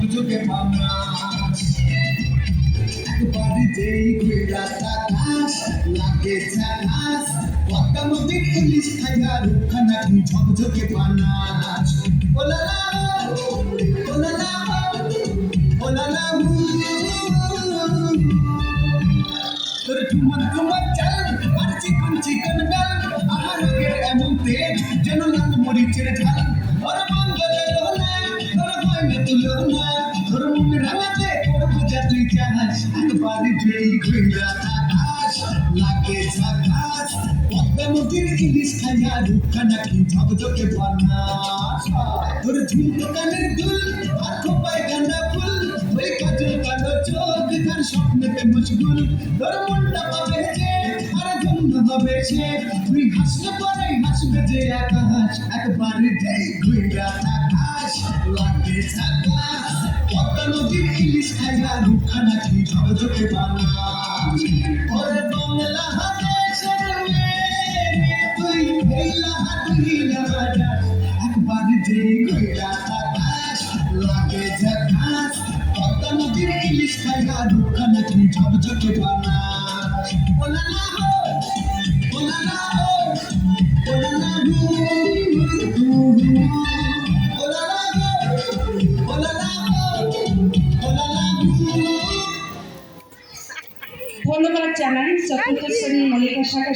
ঝকঝকে পানা একবারে যেই ঘুরা তাকাস লাগে ঝাকাস পদ্মা নদীর ইলিশ খাইয়া রুখানা কি ঝকঝকে পানাস ওলালা ওলালা ওলালা তোর ঠুমক ঠুমক চাল আর চিকন চিকন গাল আহার এমন তেজ যেন লাল মরিচের ঝাল ওর মঙ্গলে রোনা তোর হয় তুলনা তোর মন রাঙাতে করবো যা তুই চাস একবারে যেই ঘুরা আকাশ লাগে ঝাকাস পদ্মা নদীর ইলিশ খাইয়া রুখানা কি ঝকঝকে বানাস তোর ঝুমকো কানের দুল আর খোপায় গাঁদা ফুল ওই কাজল কালো চোখ তার স্বপ্নেতে মশগুল তোর মনটা পাবে যে আর ধন্য হবে সে তুই হাসলে পরে হাসবে যে আকাশ একবারে যেই ঘুরা আকাশ লাগে ঝাকাস পদ্মা নদীর ইলিশ খাইয়া রুখানা কি ঝকঝকে বানাস ওরে বাংলা দেশের মেয়ে তুই হেলা হাতিলা বাজাস একবারে যেই ঘুরা আকাশ লাগে ঝাকাস পদ্মা নদীর ইলিশ খাইয়া রুখানা কি ঝকঝকে বানাস ওলালা হো ওলালা হো ওলালা হো ওলালা হো ওলালা হো ওলালা হো। ধন্যবাদ জানাই চতুর্থ শ্রেণী মল্লিকা শাখা